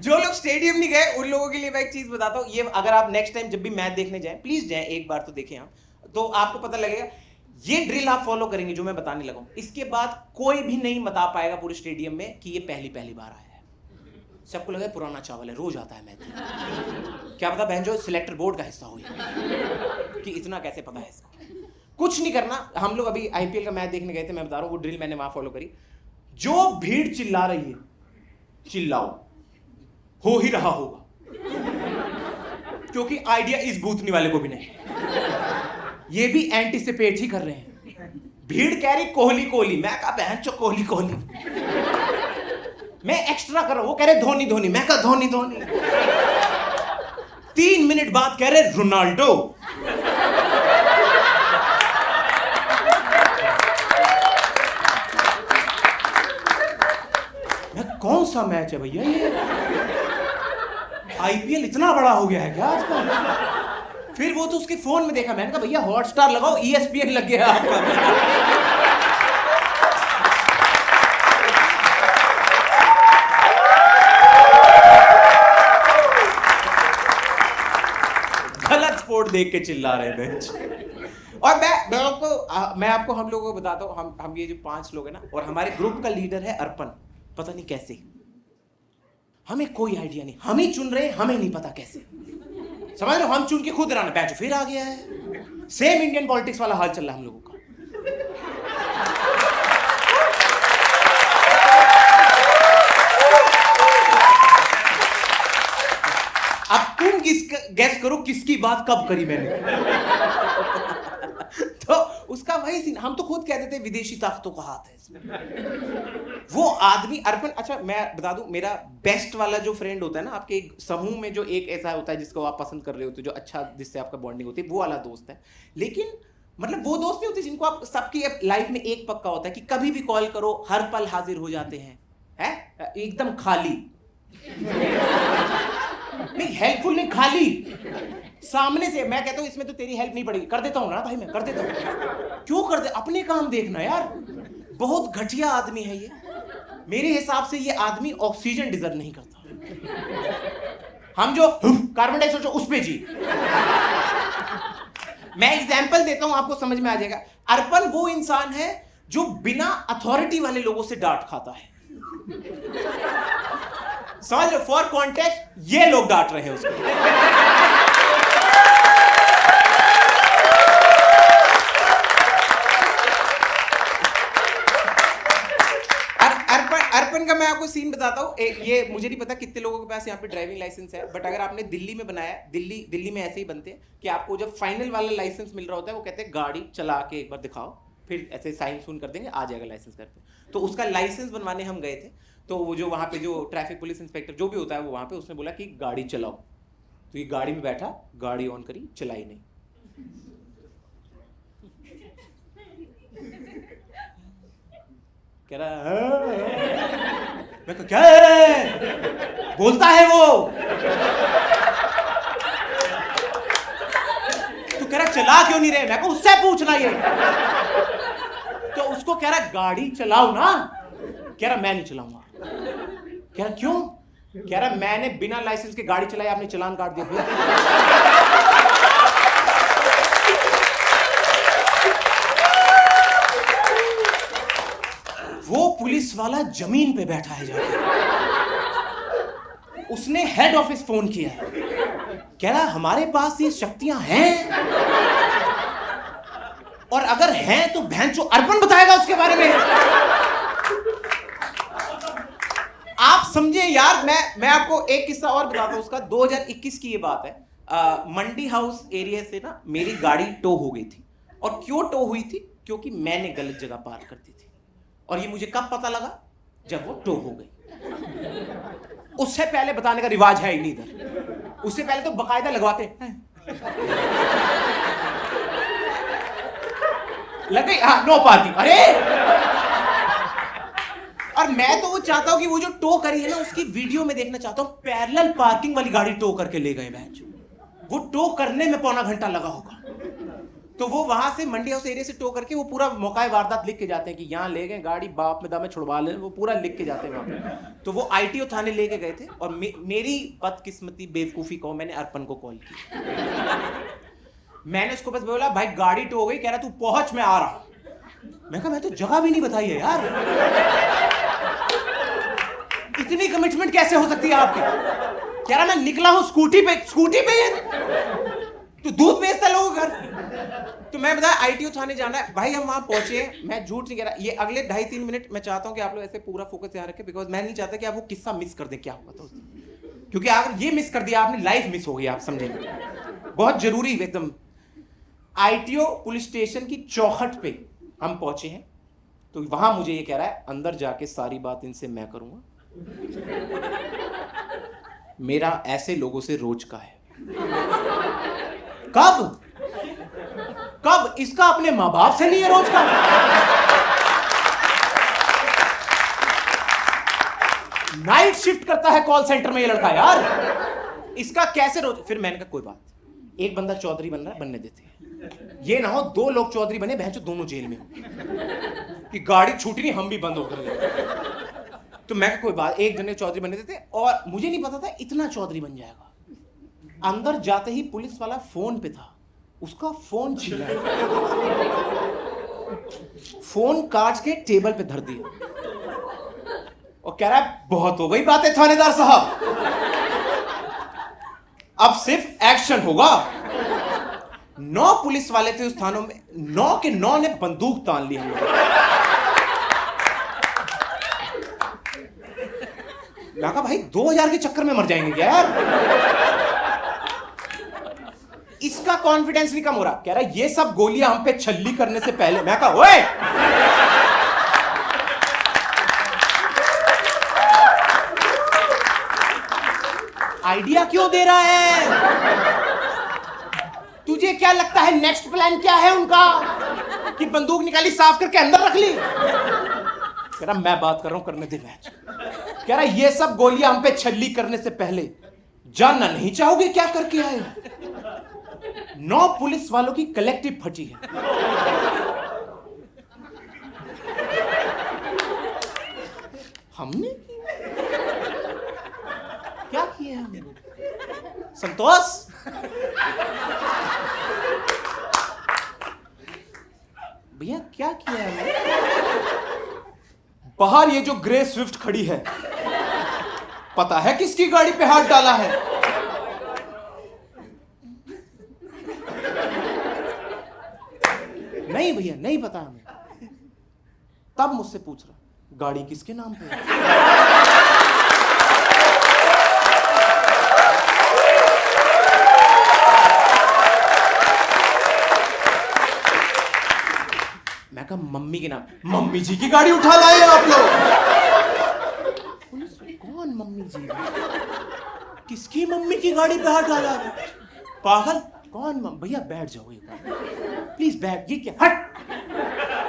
जो लोग स्टेडियम नहीं गए उन लोगों के लिए मैं एक चीज बताता हूँ, ये अगर आप नेक्स्ट टाइम जब भी मैच देखने जाएं, प्लीज जाएं, एक बार तो देखें आप, तो आपको पता लगेगा। ये ड्रिल आप फॉलो करेंगे जो मैं बताने लगा हूं, इसके बाद कोई भी नहीं बता पाएगा पूरे स्टेडियम में कि ये पहली बार आया है। सबको लगा पुराना चावल है, रोज आता है मैच। क्या पता बहन जो सिलेक्टर बोर्ड का हिस्सा हो कि इतना कैसे पता है इसको। कुछ नहीं करना। हम लोग अभी आईपीएल का मैच देखने गए थे, मैं बता रहा हूँ वो ड्रिल मैंने वहां फॉलो करी। जो भीड़ चिल्ला रही है, चिल्लाओ, हो ही रहा होगा, क्योंकि आइडिया इस बूथनी वाले को भी नहीं। ये भी एंटीसिपेट ही कर रहे हैं। भीड़ कह रही कोहली कोहली, मैं कहा बहन चो कोहली कोहली। मैं एक्स्ट्रा कर रहा हूं, वो कह रहे धोनी धोनी, मैं कहा धोनी धोनी। 3 मिनट बाद कह रहे रोनाल्डो। मैं कौन सा मैच है भैया ये? आईपीएल इतना बड़ा हो गया है क्या आजकल? फिर वो तो उसके फोन में देखा, मैंने कहा भैया हॉटस्टार लगाओ, ESPN लग गया आपका। गलत स्पोर्ट देख के चिल्ला रहे थे। और मैं आपको हम लोगों को बताता हूँ, हम ये जो 5 लोग हैं ना, और हमारे ग्रुप का लीडर है अर्पण। पता नहीं कैसे, हमें कोई आइडिया नहीं, हम ही चुन रहे, हमें नहीं पता कैसे। समझ लो, हम चुन के खुद रहना, बैच फिर आ गया है। सेम इंडियन पॉलिटिक्स वाला हाल चल रहा है हम लोगों का। अब तुम गैस करो किसकी बात कब करी मैंने। तो उसका वही सीन, हम तो खुद कहते थे विदेशी ताकतों का हाथ है इसमें। वो आदमी अर्पण, अच्छा मैं बता दूं, मेरा बेस्ट वाला जो फ्रेंड होता है ना आपके समूह में, जो एक ऐसा होता है जिसको आप पसंद कर रहे होते हो, जो अच्छा जिससे आपका बॉन्डिंग होती है, वो वाला दोस्त है। लेकिन मतलब वो दोस्त नहीं होते जिनको आप, सबकी लाइफ में एक पक्का होता है कि कभी भी कॉल करो हर पल हाजिर हो जाते हैं, है एकदम खाली। नहीं हेल्पफुल नहीं, खाली। सामने से मैं कहता हूं इसमें तो तेरी हेल्प नहीं पड़ेगी, कर देता हूं ना भाई, मैं कर देता हूं। क्यों कर दे, अपने काम देखना यार। बहुत घटिया आदमी है ये। मेरे हिसाब से ये आदमी ऑक्सीजन डिजर्व नहीं करता। हम जो कार्बन डाइऑक्साइड उस पे जी। मैं एग्जांपल देता हूं, आपको समझ में आ जाएगा। अर्पण वो इंसान है जो बिना अथॉरिटी वाले लोगों से डांट खाता है। समझ लो, फॉर कॉन्टेक्स्ट ये लोग डांट रहे हैं उसको। अर्पण का मैं आपको सीन बताता हूँ। ये मुझे नहीं पता कितने लोगों के पास यहाँ पे ड्राइविंग लाइसेंस है, बट अगर आपने दिल्ली में बनाया, दिल्ली में ऐसे ही बनते हैं कि आपको जब फाइनल वाला लाइसेंस मिल रहा होता है, वो कहते हैं गाड़ी चला के एक बार दिखाओ, फिर ऐसे साइन सून कर देंगे, आ जाएगा लाइसेंस करते। तो उसका लाइसेंस बनवाने हम गए थे, तो वो जो वहाँ पे जो ट्रैफिक पुलिस इंस्पेक्टर जो भी होता है वो वहाँ पे, उसने बोला कि गाड़ी चलाओ। तो ये गाड़ी में बैठा, गाड़ी ऑन करी, चलाई नहीं। कह रहा मैं तो क्या है, बोलता है वो। तो कह रहा चला क्यों नहीं रहे, मैं को उससे पूछना ये। तो उसको कह रहा गाड़ी चलाओ ना, कह रहा मैं नहीं चलाऊंगा। कह रहा क्यों, कह रहा मैंने बिना लाइसेंस के गाड़ी चलाई, आपने चालान काट दिया। वो पुलिस वाला जमीन पे बैठा है जाके, उसने हेड ऑफिस फोन किया है, कह रहा हमारे पास ये शक्तियां हैं, और अगर हैं तो भैंचो अर्पण बताएगा उसके बारे में। आप समझे यार। मैं आपको एक किस्सा और बताता हूं उसका। 2021 की ये बात है। मंडी हाउस एरिया से ना मेरी गाड़ी टो हो गई थी। और क्यों टो हुई थी, क्योंकि मैंने गलत जगह पार्क कर दी थी। और ये मुझे कब पता लगा, जब वो टो हो गई। उससे पहले बताने का रिवाज है ही नहीं इधर। उससे पहले तो बकायदा लगवाते हैं। लग गई, हाँ नो पार्किंग। अरे और मैं तो वो चाहता हूं कि वो जो टो करी है ना उसकी वीडियो में देखना चाहता हूं। पैरेलल पार्किंग वाली गाड़ी टो करके ले गए। वो टो करने में 1.25 घंटा लगा होगा। तो वो वहां से मंडी हाउस एरिया से टो करके वो पूरा मौका वारदात लिख के जाते हैं कि यहाँ ले गए गाड़ी, बाप में दामे छुड़वा ले, वो पूरा लिख के जाते हैं वहां पे। तो वो आईटीओ थाने लेके गए थे और मेरी बदकिस्मती बेवकूफी को मैंने अर्पण को कॉल की। मैंने उसको बस बोला भाई गाड़ी टो हो गई, कह रहा तू पहुंच मैं आ रहा। मैं कहा मैं तो जगह भी नहीं बताई है यार, इतनी कमिटमेंट कैसे हो सकती है आपकी? कह रहा मैं निकला हूं स्कूटी पे तो दूध बेचता लोगों घर। तो मैं बताया आईटीओ थाने जाना है भाई, हम वहां पहुंचे। मैं झूठ नहीं कह रहा, ये अगले 2.5-3 मिनट मैं चाहता हूं कि आप लोग ऐसे पूरा फोकस यहाँ रखें, बिकॉज मैं नहीं चाहता कि आप वो किस्सा मिस कर दें क्या हुआ था, क्योंकि अगर ये मिस कर दिया आपने लाइफ मिस हो गई, आप समझेंगे। बहुत जरूरी एकदम। आईटीओ पुलिस स्टेशन की चौखट पे हम पहुंचे हैं, तो वहां मुझे ये कह रहा है अंदर जाके सारी बात इनसे मैं करूंगा, मेरा ऐसे लोगों से रोज का है। कब इसका अपने मां बाप से नहीं है रोज का? नाइट शिफ्ट करता है कॉल सेंटर में ये लड़का यार, इसका कैसे रोज? फिर मैंने कहा कोई बात, एक बंदा चौधरी बन रहा है, बनने देते हैं, ये ना हो 2 लोग चौधरी बने बहन, दोनों जेल में हो कि गाड़ी छूटी नहीं हम भी बंद होकर गए। तो मैं कोई बात, एक जने चौधरी बनने देते, और मुझे नहीं पता था इतना चौधरी बन जाएगा। अंदर जाते ही पुलिस वाला फोन पे था, उसका फोन छीना, फोन काट के टेबल पे धर दिया और कह रहा है बहुत हो गई बातें थानेदार साहब, अब सिर्फ एक्शन होगा। 9 पुलिस वाले थे उस थानों में, 9 के 9 ने बंदूक तान ली हम लोग। मैं कहा भाई 2000 के चक्कर में मर जाएंगे क्या यार? इसका कॉन्फिडेंस नहीं कम हो रहा, कह रहा ये सब गोलियां हम पे छल्ली करने से पहले। मैं कहा ओए, आइडिया क्यों दे रहा है? तुझे क्या लगता है नेक्स्ट प्लान क्या है उनका, कि बंदूक निकाली साफ करके अंदर रख ली? कह रहा मैं बात कर रहा हूं, करने दे मैच। कह रहा ये सब गोलियां हम पे छल्ली करने से पहले जानना नहीं चाहोगे क्या करके आए? 9 पुलिस वालों की कलेक्टिव फटी है। हमने क्या किया? हमने संतोष, भैया क्या किया है? बाहर ये जो ग्रे स्विफ्ट खड़ी है, पता है किसकी गाड़ी पे हाथ डाला है? नहीं भैया नहीं पता हमें। तब मुझसे पूछ रहा गाड़ी किसके नाम पे है? मैं कहा मम्मी के नाम। मम्मी जी की गाड़ी उठा लाए आप लोग? कौन मम्मी जी? किसकी मम्मी की गाड़ी पे हाथ डाला? पागल कौन? भैया बैठ जाओ एक बार प्लीज, बैठ। ये क्या? हट,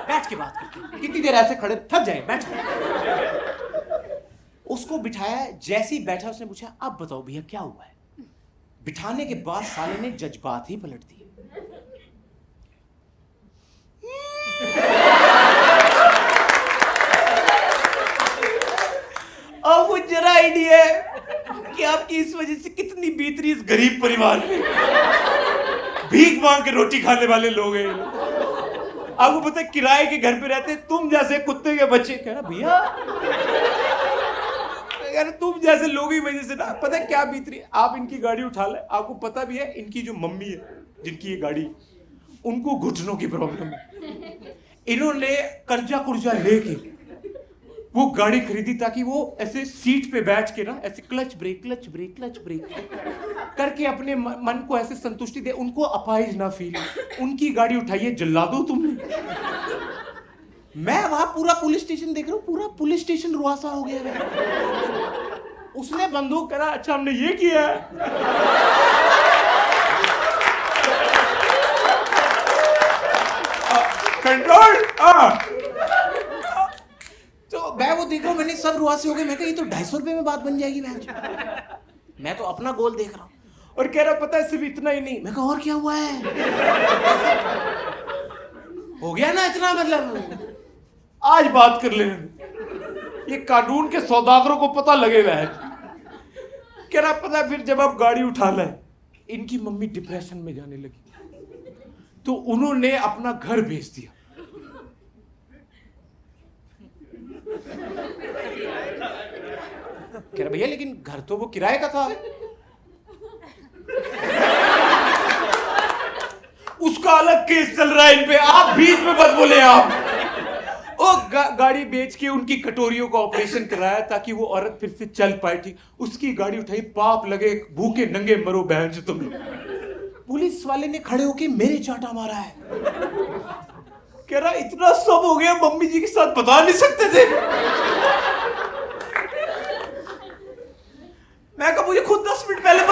बैठ के बात करते हैं, कितनी देर ऐसे खड़े, थक जाए, बैठ। उसको बिठाया, जैसे ही बैठा उसने पूछा अब बताओ भैया क्या हुआ है? बिठाने के बाद साले ने जज्बात ही पलट दिए। अब मुझे जरा आइडिया है कि आपकी इस वजह से कितनी बीतरी इस गरीब परिवार में भीख मांग के रोटी खाने वाले लोग हैं। आपको पता है किराए के घर पे रहते तुम जैसे कुत्ते के बच्चे। कह रहा भैया यार तुम जैसे लोगों की वजह से ना पता है क्या बीतरी। आप इनकी गाड़ी उठा ले, आपको पता भी है इनकी जो मम्मी है जिनकी ये गाड़ी, उनको घुटनों की प्रॉब्लम है। इन्होंने कर्जा कुर्जा लेके वो गाड़ी खरीदी ताकि वो ऐसे सीट पे बैठ के ना ऐसे क्लच ब्रेक करके अपने मन को ऐसे संतुष्टि दे, उनको अपाहिज ना फील। उनकी गाड़ी उठाइए, जला दो तुमने। मैं वहां पूरा पुलिस स्टेशन देख रहा हूं, पूरा पुलिस स्टेशन रुआसा हो गया। उसने बंदूक करा, अच्छा हमने ये किया कंट्रोल। तो मैं वो देख रहा हूं, मैंने सब रुआसे हो गए। मैं कहा ये तो 250 रुपए में बात बन जाएगी। मैं तो अपना गोल देख रहा हूं और कह रहा पता है सिर्फ इतना ही नहीं। मैं कहा और क्या हुआ है? हो गया ना इतना, मतलब आज बात कर ले, ये कानून के सौदागरों को पता लगेगा है। कह रहा पता है फिर जब आप गाड़ी उठा लाए, इनकी मम्मी डिप्रेशन में जाने लगी तो उन्होंने अपना घर बेच दिया। कह रहा भैया लेकिन घर तो वो किराए का था। उसका अलग केस चल रहा है इन पे, आप बीच में मत बोले आप। ओ गाड़ी बेच के उनकी कटोरियों का ऑपरेशन कराया ताकि वो औरत फिर से चल पाए। ठीक, उसकी गाड़ी उठाई, पाप लगे, भूखे नंगे मरो बहन से तुम लोग। पुलिस वाले ने खड़े होके मेरे चाटा मारा है। कह रहा इतना सब हो गया, मम्मी जी के साथ बता नहीं सकते थे। मैं कहा मुझे खुद 10 मिनट पहले